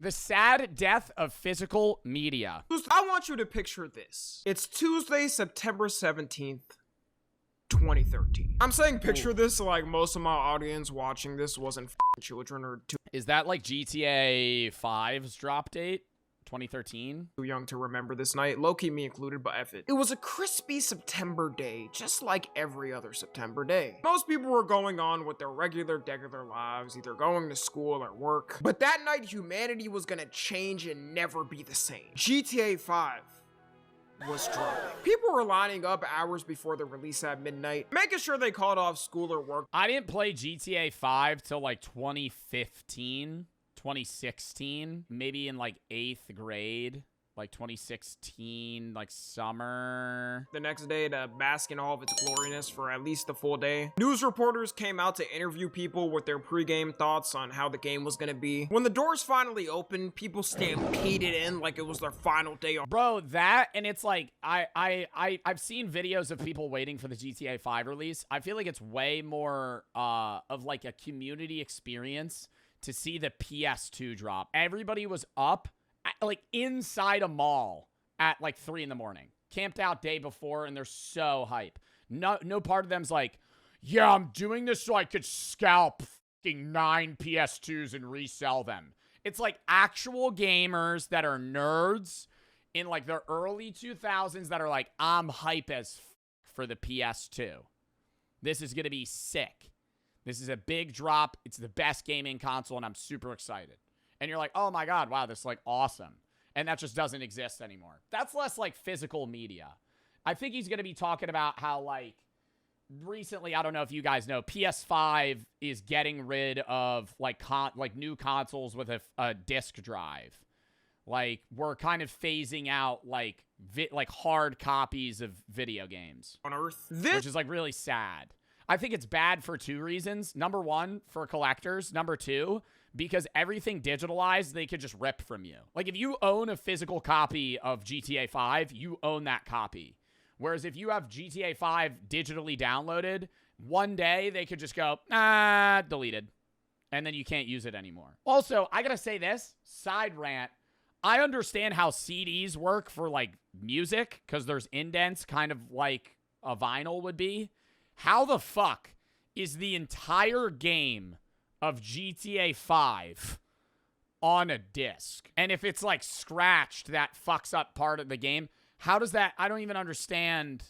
The sad death of physical media. I want you to picture this. It's Tuesday, September 17th, 2013. I'm saying picture this so like most of my audience watching this wasn't children or too Is that like GTA 5's drop date? 2013? young to remember this night, low-key me included, but F it. It was a crispy September day, just like every other September day. Most people were going on with their regular lives, either going to school or work. But that night, humanity was gonna change and never be the same. GTA 5 was dropping. People were lining up hours before the release at midnight, making sure they called off school or work. I didn't play GTA 5 till like 2015. 2016, maybe in like 8th grade, like 2016, like summer. The next day to bask in all of its gloriness for at least a full day. News reporters came out to interview people with their pre-game thoughts on how the game was gonna be. When the doors finally opened, people stampeded in like it was their final day on. Bro, that, and it's like, I've seen videos of people waiting for the GTA 5 release. I feel like it's way more of like a community experience to see the PS2 drop. Everybody was up like inside a mall at like 3 in the morning, camped out day before, and they're so hype. No part of them's like, yeah, I'm doing this so I could scalp fucking 9 PS2s and resell them. It's like actual gamers that are nerds in like their early 2000s that are like, I'm hype as for the PS2. This is gonna be sick. This is a big drop. It's the best gaming console, and I'm super excited. And you're like, oh my god, wow, this is like awesome. And that just doesn't exist anymore. That's less like physical media. I think he's going to be talking about how like recently, I don't know if you guys know, PS5 is getting rid of like new consoles with a disk drive. Like we're kind of phasing out like hard copies of video games On Earth. which is like really sad. I think it's bad for 2 reasons. Number 1, for collectors. Number 2, because everything digitalized, they could just rip from you. Like if you own a physical copy of GTA 5, you own that copy. Whereas if you have GTA 5 digitally downloaded, one day they could just go, deleted. And then you can't use it anymore. Also, I gotta say this, side rant. I understand how CDs work for like music, because there's indents kind of like a vinyl would be. How the fuck is the entire game of GTA 5 on a disc? And if it's like scratched, that fucks up part of the game. How does that, I don't even understand.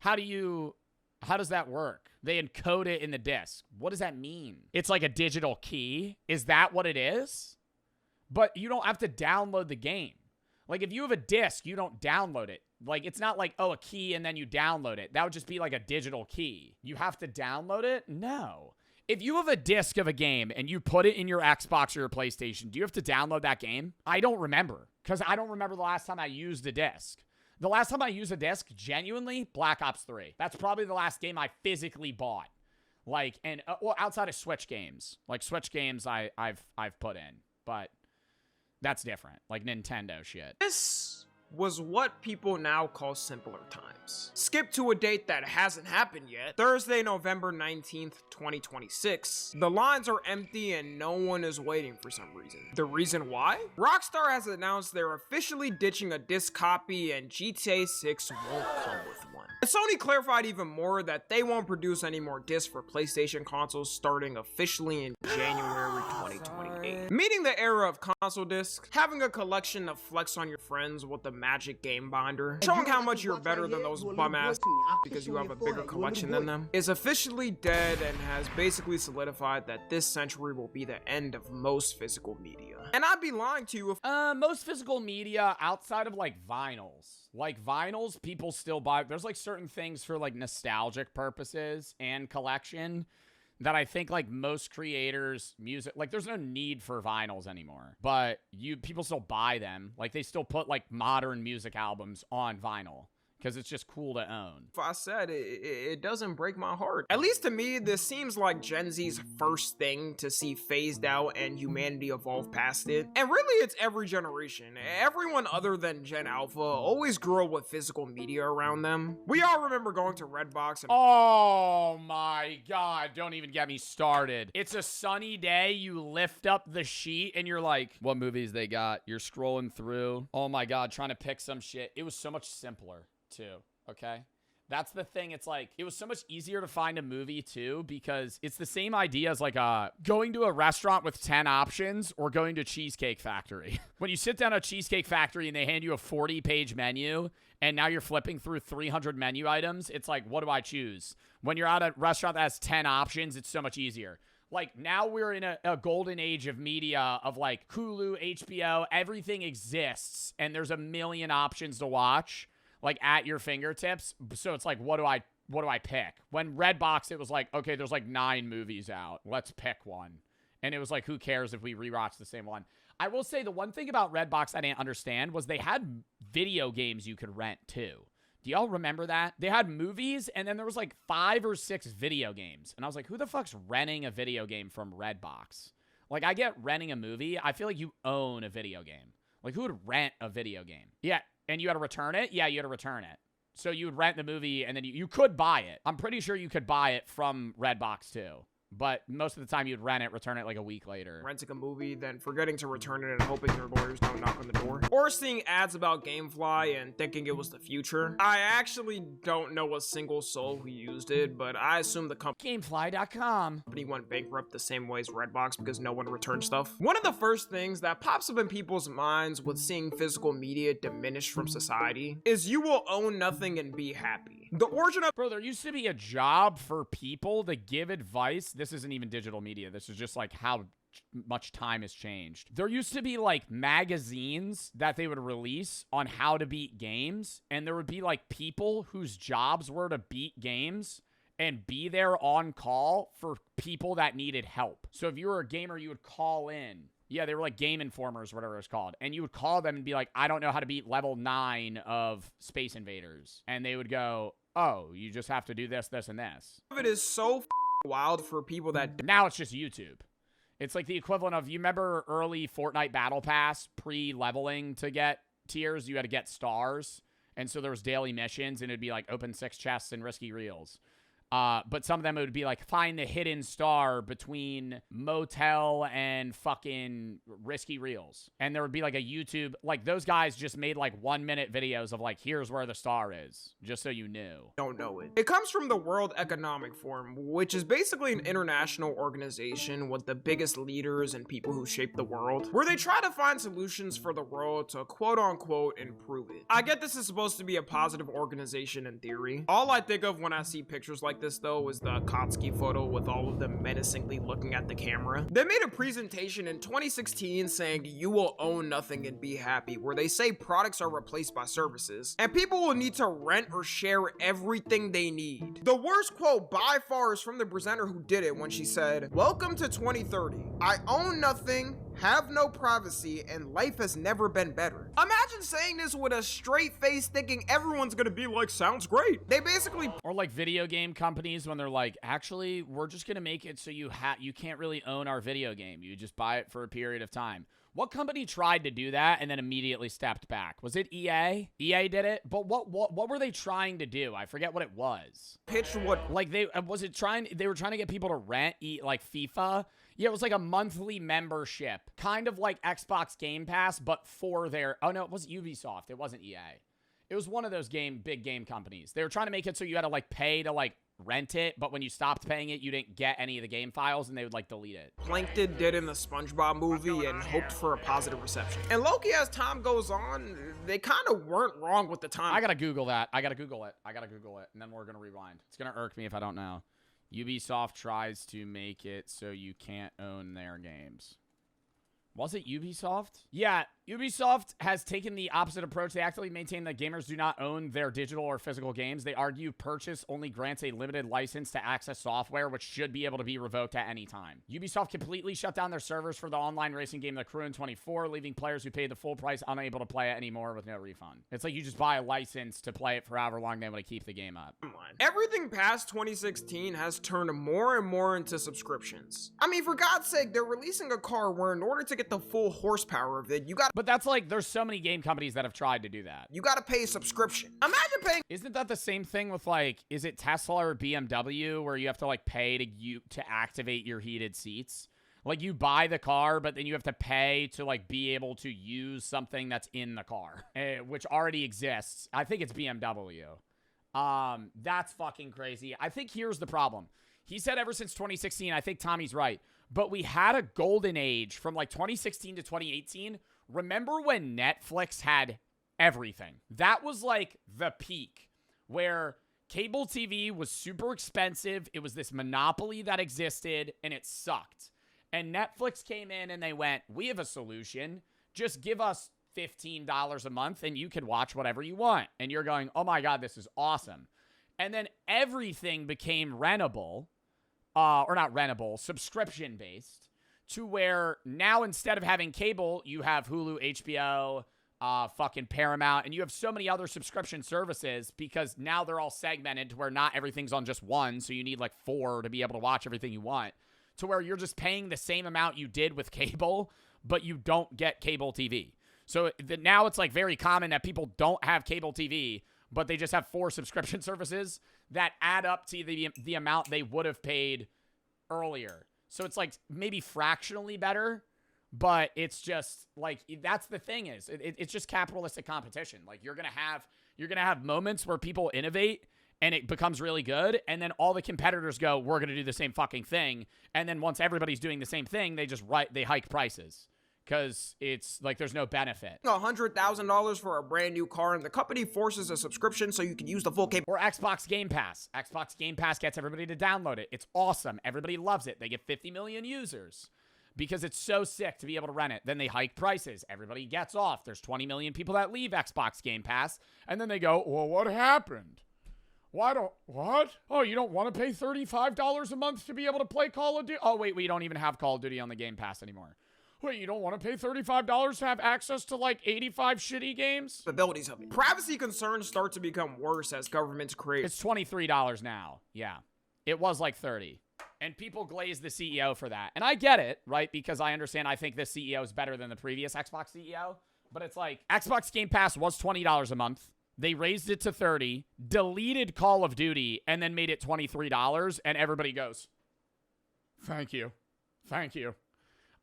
How does that work? They encode it in the disc. What does that mean? It's like a digital key. Is that what it is? But you don't have to download the game. Like if you have a disc, you don't download it. Like, it's not like, oh, a key and then you download it. That would just be like a digital key. You have to download it? No. If you have a disc of a game and you put it in your Xbox or your PlayStation, do you have to download that game? I don't remember, because I don't remember the last time I used a disc. The last time I used a disc, genuinely, Black Ops 3. That's probably the last game I physically bought. Like, and well, outside of Switch games. Like, Switch games I've put in. But that's different. Like Nintendo shit. This was what people now call simpler times. Skip to a date that hasn't happened yet. Thursday, November 19th, 2026. The lines are empty and no one is waiting for some reason. The reason why? Rockstar has announced they're officially ditching a disc copy and GTA 6 won't come with one. And Sony clarified even more that they won't produce any more discs for PlayStation consoles starting officially in January 2028. Meeting the era of console discs, having a collection to flex on your friends with the magic game binder, showing how much you're better than those bum-ass because you have a bigger collection than them, is officially dead and has basically solidified that this century will be the end of most physical media. And I'd be lying to you if most physical media outside of like vinyls. Like vinyls, people still buy. There's like certain things for like nostalgic purposes and collection that I think like most creators, music, like there's no need for vinyls anymore. But people still buy them. Like they still put like modern music albums on vinyl. because it's just cool to own. I said it doesn't break my heart. At least to me, this seems like Gen Z's first thing to see phased out and humanity evolve past it. And really, it's every generation. Everyone other than Gen Alpha always grew up with physical media around them. We all remember going to Redbox and— oh my god, don't even get me started. It's a sunny day, you lift up the sheet and you're like, what movies they got? You're scrolling through. Oh my god, trying to pick some shit. It was so much simpler too, okay? That's the thing. It's like, it was so much easier to find a movie too, because it's the same idea as like going to a restaurant with 10 options or going to Cheesecake Factory. When you sit down at Cheesecake Factory and they hand you a 40-page menu and now you're flipping through 300 menu items, it's like, what do I choose? When you're at a restaurant that has 10 options, it's so much easier. Like, now we're in a golden age of media of like Hulu, HBO, everything exists and there's a million options to watch, like at your fingertips. So it's like, what do I pick? When Redbox, it was like, okay, there's like 9 movies out. Let's pick one. And it was like, who cares if we rewatch the same one? I will say the one thing about Redbox I didn't understand was they had video games you could rent too. Do y'all remember that? They had movies and then there was like 5 or 6 video games. And I was like, who the fuck's renting a video game from Redbox? Like, I get renting a movie. I feel like you own a video game. Like, who would rent a video game? Yeah. And you had to return it? Yeah, you had to return it. So you would rent the movie and then you could buy it. I'm pretty sure you could buy it from Redbox too. But most of the time you'd rent it, return it like a week later. Renting a movie, then forgetting to return it and hoping your lawyers don't knock on the door. Or seeing ads about Gamefly and thinking it was the future. I actually don't know a single soul who used it, but I assume the Gamefly.com. company went bankrupt the same way as Redbox because no one returned stuff. One of the first things that pops up in people's minds with seeing physical media diminish from society is you will own nothing and be happy. The origin of— Bro, there used to be a job for people to give advice. This isn't even digital media. This is just like how much time has changed. There used to be like magazines that they would release on how to beat games. And there would be like people whose jobs were to beat games and be there on call for people that needed help. So if you were a gamer, you would call in. Yeah, they were like game informers, whatever it's called. And you would call them and be like, I don't know how to beat level 9 of Space Invaders. And they would go, oh, you just have to do this, this, and this. it is so wild for people that— Now it's just YouTube. It's like the equivalent of, you remember early Fortnite Battle Pass, pre-leveling to get tiers? You had to get stars. And so there was daily missions, and it'd be like open 6 chests and risky reels. But some of them, it would be like, find the hidden star between motel and fucking risky reels. And there would be like a YouTube, like those guys just made like 1-minute videos of like, here's where the star is, just so you knew. Don't know it. It comes from the World Economic Forum, which is basically an international organization with the biggest leaders and people who shape the world, where they try to find solutions for the world to quote unquote improve it. I get this is supposed to be a positive organization in theory. All I think of when I see pictures like this though is the Kotsky photo with all of them menacingly looking at the camera. They made a presentation in 2016 saying you will own nothing and be happy, where they say products are replaced by services and people will need to rent or share everything they need. The worst quote by far is from the presenter who did it when she said, "Welcome to 2030. I own nothing, have no privacy, and life has never been better." Imagine saying this with a straight face thinking everyone's gonna be like, sounds great. They basically— Or like video game companies when they're like, actually, we're just gonna make it so you can't really own our video game. You just buy it for a period of time. What company tried to do that and then immediately stepped back? Was it EA? EA did it? But what were they trying to do? I forget what it was. pitched what— Like they were trying to get people to rent like FIFA. Yeah, it was like a monthly membership, kind of like Xbox Game Pass, but for their— oh no, it was Ubisoft. It wasn't EA. It was one of those big game companies. They were trying to make it so you had to like pay to like rent it, but when you stopped paying it, you didn't get any of the game files and they would like delete it. Plankton did in the SpongeBob movie and hoped for a positive reception. And Loki, as time goes on, they kind of weren't wrong with the time. I gotta Google that. I gotta Google it. And then we're gonna rewind. It's gonna irk me if I don't know. Ubisoft tries to make it so you can't own their games. Was it Ubisoft? Yeah, Ubisoft has taken the opposite approach. They actively maintain that gamers do not own their digital or physical games. They argue purchase only grants a limited license to access software, which should be able to be revoked at any time. Ubisoft completely shut down their servers for the online racing game The Crew in 24, leaving players who paid the full price unable to play it anymore with no refund. It's like you just buy a license to play it for however long they want to keep the game up. Everything past 2016 has turned more and more into subscriptions. I mean, for God's sake, they're releasing a car where in order to get the full horsepower of it, you got. But that's like, there's so many game companies that have tried to do that. You gotta pay a subscription. Imagine paying. Isn't that the same thing with like, is it Tesla or BMW where you have to like pay to activate your heated seats? Like you buy the car, but then you have to pay to like be able to use something that's in the car, which already exists. I think it's BMW. That's fucking crazy. I think here's the problem. He said ever since 2016, I think Tommy's right, but we had a golden age from like 2016 to 2018. Remember when Netflix had everything? That was like the peak where cable TV was super expensive. It was this monopoly that existed and it sucked. And Netflix came in and they went, we have a solution. Just give us $15 a month and you can watch whatever you want. And you're going, oh my God, this is awesome. And then everything became rentable, or not rentable, subscription-based, to where now instead of having cable, you have Hulu, HBO, fucking Paramount, and you have so many other subscription services because now they're all segmented to where not everything's on just one, so you need like 4 to be able to watch everything you want, to where you're just paying the same amount you did with cable, but you don't get cable TV. So now it's like very common that people don't have cable TV, but they just have 4 subscription services that add up to the amount they would have paid earlier. So it's like maybe fractionally better, but it's just like, that's the thing is it's just capitalistic competition. Like you're going to have moments where people innovate and it becomes really good. And then all the competitors go, we're going to do the same fucking thing. And then once everybody's doing the same thing, they hike prices. Because it's like there's no benefit. $100,000 for a brand new car, and the company forces a subscription so you can use the full cable. Or Xbox Game Pass. Xbox Game Pass gets everybody to download it. It's awesome. Everybody loves it. They get 50 million users because it's so sick to be able to rent it. Then they hike prices. Everybody gets off. There's 20 million people that leave Xbox Game Pass, and then they go, well, what happened? What? Oh, you don't want to pay $35 a month to be able to play Call of Duty? Oh, wait, we don't even have Call of Duty on the Game Pass anymore. Wait, you don't want to pay $35 to have access to like 85 shitty games? Abilities of it. Privacy concerns start to become worse as governments create. It's $23 now. Yeah. It was like $30. And people glaze the CEO for that. And I get it, right? Because I understand I think this CEO is better than the previous Xbox CEO. But it's like Xbox Game Pass was $20 a month. They raised it to $30, deleted Call of Duty, and then made it $23. And everybody goes, thank you. Thank you.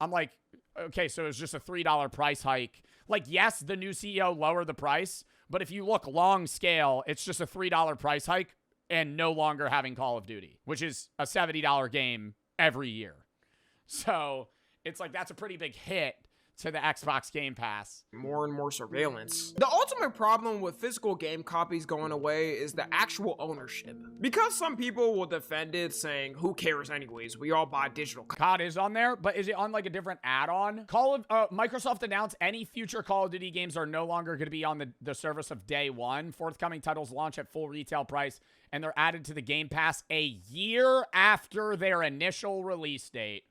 I'm like, okay, so it's just a $3 price hike. Like, yes, the new CEO lowered the price, but if you look long scale, it's just a $3 price hike and no longer having Call of Duty, which is a $70 game every year. So it's like, that's a pretty big hit to the Xbox Game Pass. More and more surveillance. The ultimate problem with physical game copies going away is the actual ownership. Because some people will defend it saying, who cares anyways, we all buy digital. COD is on there, but is it on like a different add-on? Microsoft announced any future Call of Duty games are no longer going to be on the service of day one. Forthcoming titles launch at full retail price, and they're added to the Game Pass a year after their initial release date.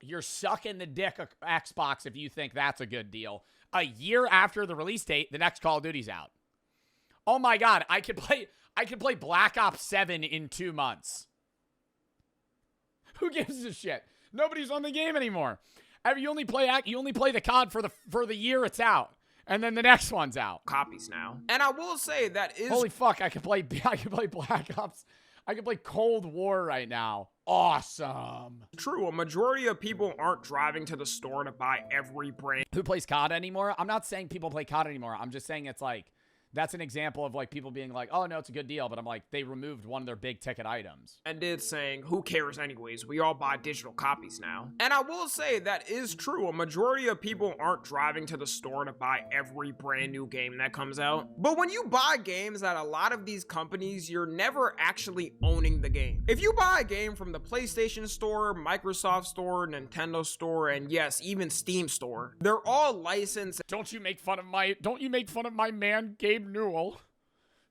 You're sucking the dick of Xbox if you think that's a good deal. A year after the release date, the next Call of Duty's out. Oh my God, I could play Black Ops 7 in 2 months. Who gives a shit? Nobody's on the game anymore. You only play the COD for the year it's out. And then the next one's out. Copies now. And I will say that is holy fuck, I can play Black Ops. I can play Cold War right now. Awesome. True, a majority of people aren't driving to the store to buy every brand. Who plays COD anymore? I'm not saying people play COD anymore. I'm just saying it's like That's an example of like people being like, oh no, it's a good deal. But I'm like, they removed one of their big ticket items. And did saying, who cares anyways? We all buy digital copies now. And I will say that is true. A majority of people aren't driving to the store to buy every brand new game that comes out. But when you buy games at a lot of these companies, you're never actually owning the game. If you buy a game from the PlayStation Store, Microsoft Store, Nintendo Store, and yes, even Steam Store, they're all licensed. Don't you make fun of my man, Gabe Newell.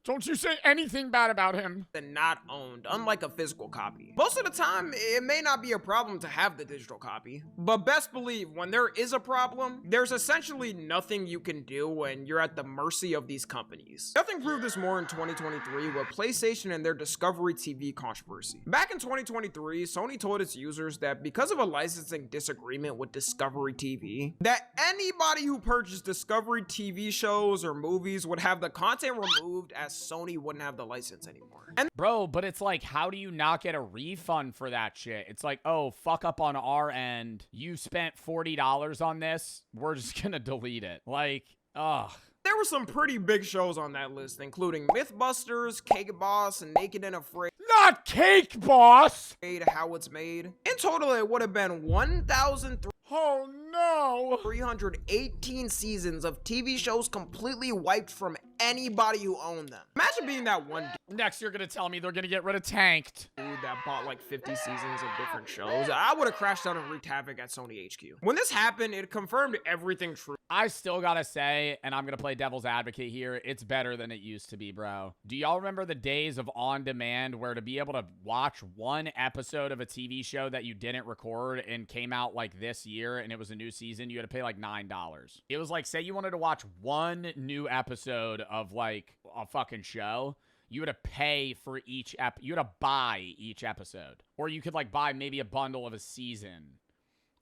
Don't you say anything bad about him. And not owned, unlike a physical copy. Most of the time, it may not be a problem to have the digital copy, but best believe when there is a problem, there's essentially nothing you can do and you're at the mercy of these companies. Nothing proved this more in 2023 with PlayStation and their Discovery TV controversy. Back in 2023, Sony told its users that because of a licensing disagreement with Discovery TV, that anybody who purchased Discovery TV shows or movies would have the content removed as Sony wouldn't have the license anymore. And bro, but it's like, how do you not get a refund for that shit? It's like, oh, fuck up on our end. You spent $40 on this. We're just gonna delete it. Like, ugh. There were some pretty big shows on that list, including Mythbusters, Cake Boss, and Naked and Afraid. Not Cake Boss! How It's Made. In total, it would have been 1,318 seasons of TV shows completely wiped from anybody who owned them. Imagine being that one Next, you're gonna tell me they're gonna get rid of Tanked. dude that bought like 50 seasons of different shows. I would have crashed out and wreaked havoc at Sony HQ. When this happened, it confirmed everything true. I still gotta say, and I'm gonna play devil's advocate here, it's better than it used to be, bro. Do y'all remember the days of on demand where to be able to watch one episode of a TV show that you didn't record and came out like this year and it was a new season, you had to pay like $9. It was like, say you wanted to watch one new episode of like a fucking show, you had to pay for each you had to buy each episode. Or you could like buy maybe a bundle of a season.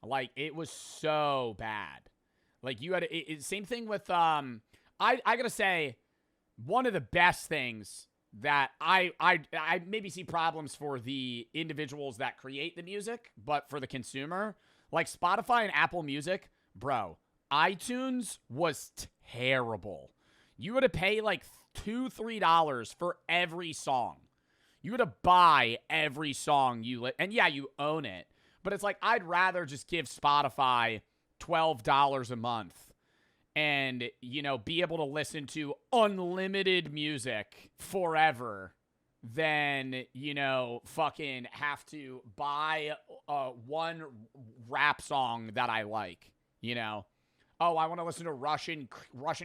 Like, it was so bad. Like, you had same thing with I gotta say, one of the best things that I maybe see problems for the individuals that create the music, but for the consumer, like Spotify and Apple Music, bro, iTunes was terrible. You had to pay like $2-3 for every song. You had to buy every song and yeah, you own it, but it's like, I'd rather just give Spotify $12 a month and, you know, be able to listen to unlimited music forever than, you know, fucking have to buy one rap song that I like, you know? Oh, I want to listen to Russian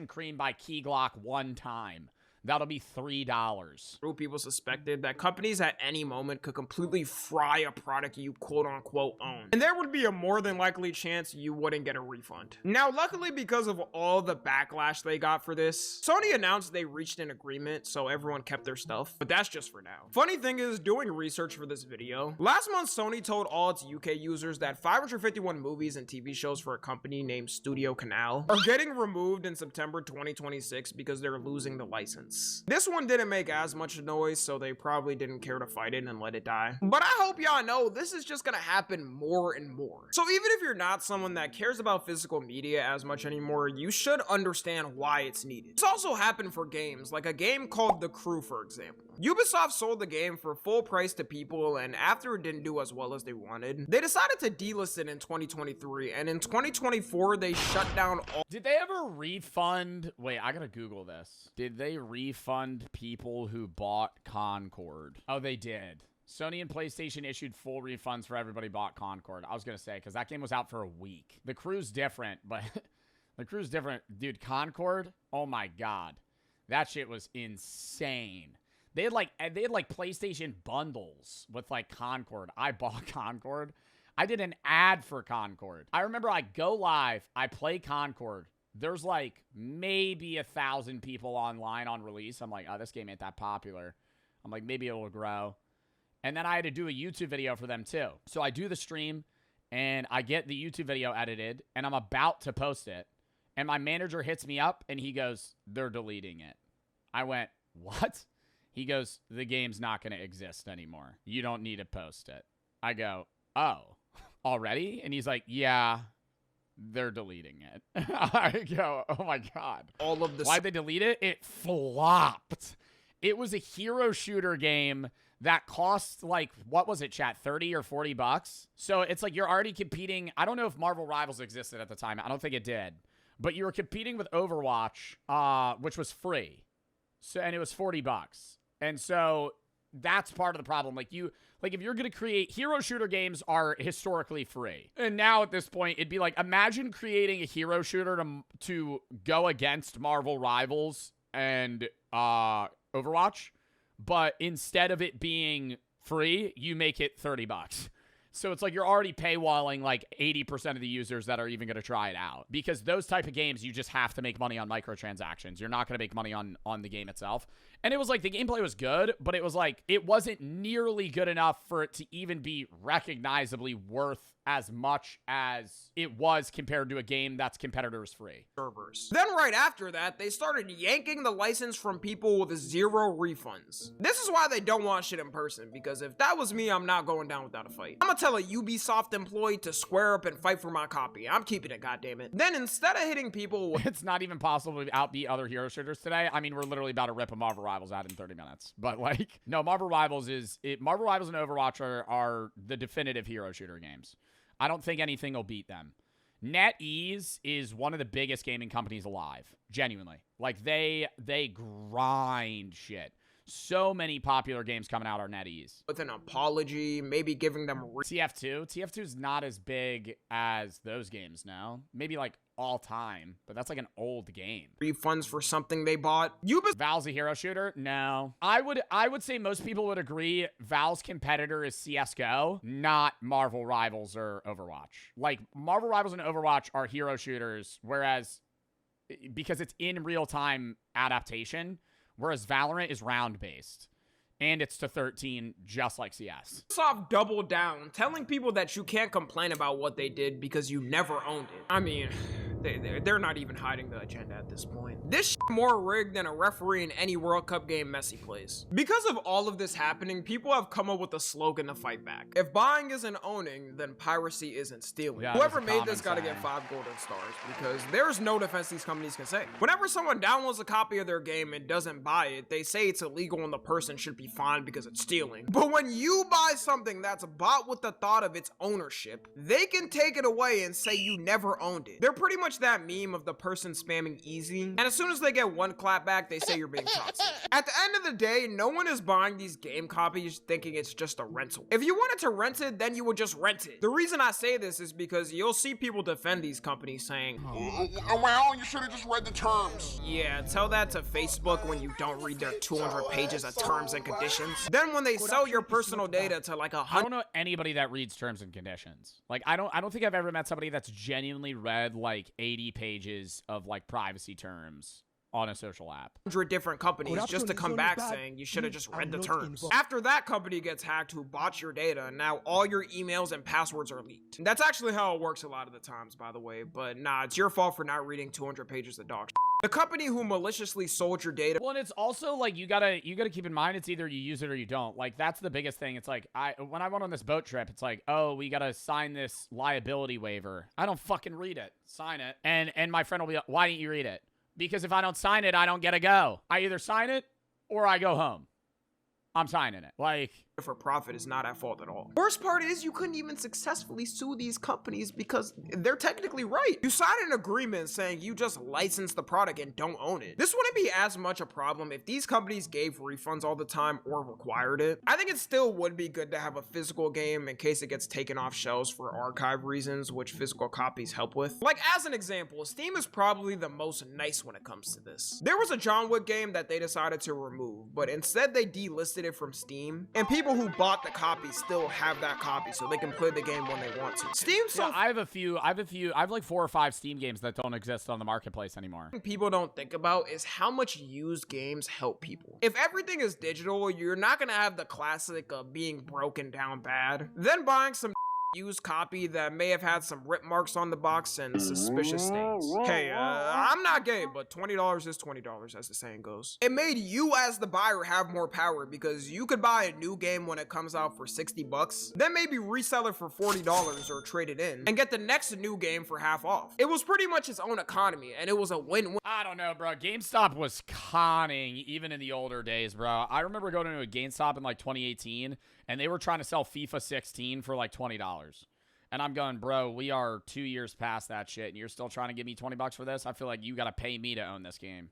Cream by Key Glock one time. That'll be $3. People suspected that companies at any moment could completely fry a product you quote-unquote own. And there would be a more than likely chance you wouldn't get a refund. Now, luckily, because of all the backlash they got for this, Sony announced they reached an agreement, so everyone kept their stuff. But that's just for now. Funny thing is, doing research for this video, last month Sony told all its UK users that 551 movies and TV shows for a company named Studio Canal are getting removed in September 2026 because they're losing the license. This one didn't make as much noise, so they probably didn't care to fight it and let it die. But I hope y'all know this is just gonna happen more and more. So even if you're not someone that cares about physical media as much anymore, you should understand why it's needed. This also happened for games, like a game called The Crew, for example. Ubisoft sold the game for full price to people, and after it didn't do as well as they wanted, they decided to delist it in 2023, and in 2024, they shut down all— Did they ever refund? Wait, I gotta Google this. Did they refund people who bought Concord? Oh, they did. Sony and PlayStation issued full refunds for everybody bought Concord. I was gonna say, because that game was out for a week. The Crew's different, but the Crew's different. Dude, Concord, oh my God. That shit was insane. They had like PlayStation bundles with like Concord. I bought Concord. I did an ad for Concord. I remember I go live, I play Concord. There's like maybe 1,000 people online on release. I'm like, oh, this game ain't that popular. I'm like, maybe it'll grow. And then I had to do a YouTube video for them too. So I do the stream and I get the YouTube video edited and I'm about to post it. And my manager hits me up and he goes, they're deleting it. I went, what? He goes, the game's not going to exist anymore. You don't need to post it. I go, oh, already? And he's like, yeah, they're deleting it. I go, oh my God. All of the Why'd they delete it? It flopped. It was a hero shooter game that cost like, what was it, chat? 30 or 40 bucks. So it's like you're already competing. I don't know if Marvel Rivals existed at the time. I don't think it did. But you were competing with Overwatch, which was free. So, and it was 40 bucks. And so that's part of the problem. Like if you're going to create hero shooter games are historically free. And now at this point, it'd be like, imagine creating a hero shooter to go against Marvel Rivals and Overwatch. But instead of it being free, you make it 30 bucks. So it's like you're already paywalling like 80% of the users that are even going to try it out. Because those type of games, you just have to make money on microtransactions. You're not going to make money on the game itself. And it was like the gameplay was good, but it was like it wasn't nearly good enough for it to even be recognizably worth as much as it was compared to a game that's competitors free. Servers. Then right after that, they started yanking the license from people with 0 refunds. This is why they don't want shit in person, because if that was me, I'm not going down without a fight. I'm gonna tell a Ubisoft employee to square up and fight for my copy. I'm keeping it, goddammit. Then instead of hitting people with it's not even possible to outbeat other hero shooters today. I mean, we're literally about to rip a Marvel Rivals out in 30 minutes. But like, no, Marvel Rivals and Overwatch are the definitive hero shooter games. I don't think anything will beat them. NetEase is one of the biggest gaming companies alive. Genuinely. Like, they grind shit. So many popular games coming out are NetEase. with an apology, maybe giving them TF2? TF2 is not as big as those games now. Maybe like all time, but that's like an old game. refunds for something they bought. Val's a hero shooter? No. I would say most people would agree Val's competitor is CSGO, not Marvel Rivals or Overwatch. Like, Marvel Rivals and Overwatch are hero shooters, whereas because it's in real-time adaptation, whereas Valorant is round-based. And it's to 13, just like CS. Ubisoft doubled down, telling people that you can't complain about what they did because you never owned it. I mean, they're not even hiding the agenda at this point. This shit more rigged than a referee in any World Cup game Messi plays. Because of all of this happening, people have come up with a slogan to fight back. If buying isn't owning, then piracy isn't stealing. Yeah, Whoever that's a made common this gotta saying. get 5 golden stars, because there's no defense these companies can say. Whenever someone downloads a copy of their game and doesn't buy it, they say it's illegal and the person should be fined because it's stealing. But when you buy something that's bought with the thought of its ownership, they can take it away and say you never owned it. They're pretty much that meme of the person spamming easy, and as soon as they get one clap back, they say you're being toxic. At the end of the day, no one is buying these game copies thinking it's just a rental. If you wanted to rent it, then you would just rent it. The reason I say this is because you'll see people defend these companies saying, Well, you should have just read the terms. yeah, tell that to Facebook when you don't read their 200 pages of terms and conditions. Then when they sell your personal data to like I don't know anybody that reads terms and conditions. Like, I don't think I've ever met somebody that's genuinely read like 80 pages of like privacy terms on a social app. 100 different companies just to come back saying you should have just read the terms. After that company gets hacked who bought your data, now all your emails and passwords are leaked. That's actually how it works a lot of the times, by the way, but nah, it's your fault for not reading 200 pages of dog shit. The company who maliciously sold your data. Well, and it's also like you gotta keep in mind it's either you use it or you don't. Like, that's the biggest thing. It's like when I went on this boat trip, it's like, oh, we gotta sign this liability waiver. I don't fucking read it. Sign it. And my friend will be like, why didn't you read it? Because if I don't sign it, I don't get to go. I either sign it or I go home. I'm signing it. Like, for profit is not at fault at all. Worst part is you couldn't even successfully sue these companies because they're technically right. You signed an agreement saying you just licensed the product and don't own it. This wouldn't be as much a problem if these companies gave refunds all the time or required it. I think it still would be good to have a physical game in case it gets taken off shelves for archive reasons, which physical copies help with. Like, as an example, Steam is probably the most nice when it comes to this. There was a John Wick game that they decided to remove, but instead they delisted it from Steam, and people who bought the copy still have that copy so they can play the game when they want to. Steam so yeah, I have like 4 or 5 Steam games that don't exist on the marketplace anymore. people don't think about is how much used games help people. If everything is digital, you're not gonna have the classic of being broken down bad. Then buying some used copy that may have had some rip marks on the box and suspicious stains. Hey, I'm not gay, but $20 is $20, as the saying goes. It made you as the buyer have more power because you could buy a new game when it comes out for 60 bucks, then maybe resell it for $40 or trade it in, and get the next new game for half off. It was pretty much its own economy, and it was a win-win. I don't know, bro. GameStop was conning even in the older days, bro. I remember going to a GameStop in like 2018, and they were trying to sell FIFA 16 for like $20. And I'm going, bro, we are 2 years past that shit, and you're still trying to give me 20 bucks for this? I feel like you got to pay me to own this game.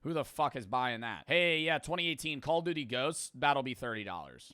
Who the fuck is buying that? Hey, yeah, 2018 Call of Duty Ghosts, that'll be $30.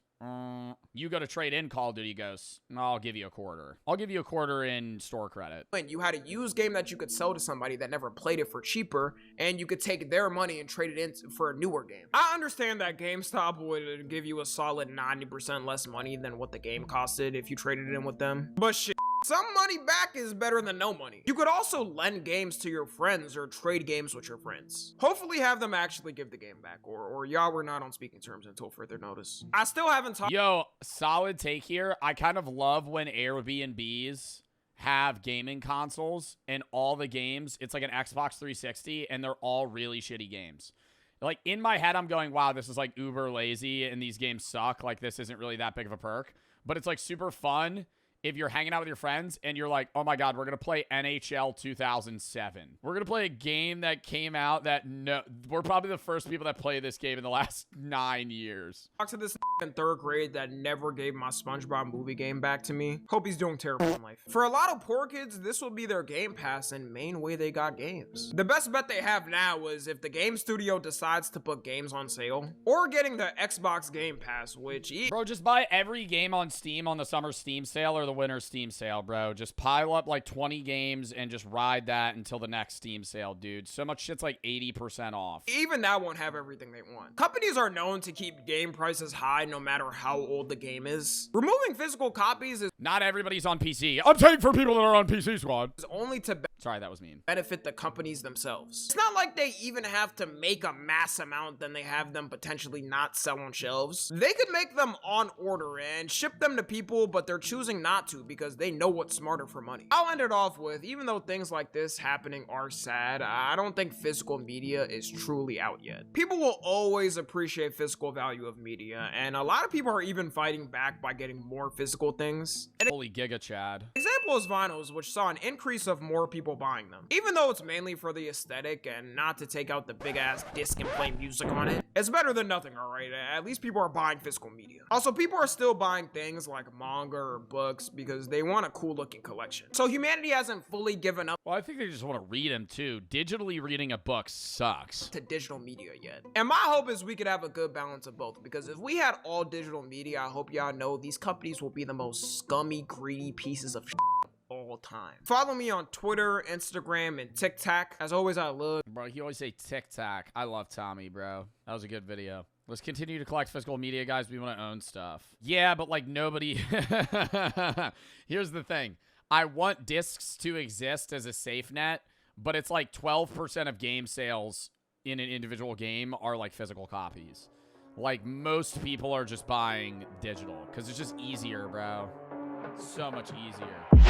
You go to trade in Call of Duty Ghosts, I'll give you a quarter. I'll give you a quarter in store credit. You had a used game that you could sell to somebody that never played it for cheaper, and you could take their money and trade it in for a newer game. I understand that GameStop would give you a solid 90% less money than what the game costed if you traded it in with them, but shit, some money back is better than no money. You could also lend games to your friends or trade games with your friends. Hopefully have them actually give the game back, or y'all were not on speaking terms until further notice. I still haven't talked. Yo, solid take here. I kind of love when Airbnbs have gaming consoles and all the games, it's like an Xbox 360 and they're all really shitty games. Like in my head, I'm going, wow, this is like uber lazy and these games suck. Like this isn't really that big of a perk, but it's like super fun if you're hanging out with your friends and you're like, oh my God, we're going to play NHL 2007. We're going to play a game that came out that we're probably the first people that play this game in the last 9 years. Talk to this in third grade that never gave my SpongeBob movie game back to me. Hope he's doing terrible in life. For a lot of poor kids, this will be their Game Pass and main way they got games. The best bet they have now is if the game studio decides to put games on sale, or getting the Xbox Game Pass, which... Bro, just buy every game on Steam on the summer Steam sale or the winter Steam sale, bro. Just pile up like 20 games and just ride that until the next Steam sale, dude. So much shit's like 80% off. Even that won't have everything they want. Companies are known to keep game prices high no matter how old the game is. Removing physical copies is... Not everybody's on PC. I'm saying for people that are on PC, squad. ...is only to... Sorry, that was mean. ...benefit the companies themselves. It's not like they even have to make a mass amount then they have them potentially not sell on shelves. They could make them on order and ship them to people, but they're choosing not to because they know what's smarter for money. I'll end it off with, even though things like this happening are sad, I don't think physical media is truly out yet. People will always appreciate physical value of media, and a lot of people are even fighting back by getting more physical things. Holy giga, Chad. Example is vinyls, which saw an increase of more people buying them. Even though it's mainly for the aesthetic and not to take out the big ass disc and play music on it, it's better than nothing, alright? At least people are buying physical media. Also, people are still buying things like manga or books because they want a cool looking collection. So humanity hasn't fully given up Well, I think they just want to read them too. Digitally reading a book sucks. to digital media yet. And my hope is we could have a good balance of both, because if we had all digital media, I hope y'all know these companies will be the most scummy, greedy pieces of all time. Follow me on Twitter, Instagram, and TikTok. As always, I love... Bro, you always say TikTok. I love Tommy, bro. That was a good video. Let's continue to collect physical media, guys. We want to own stuff. Yeah, but like nobody... Here's the thing. I want discs to exist as a safe net, but it's like 12% of game sales in an individual game are like physical copies. Like most people are just buying digital because it's just easier, bro. So much easier.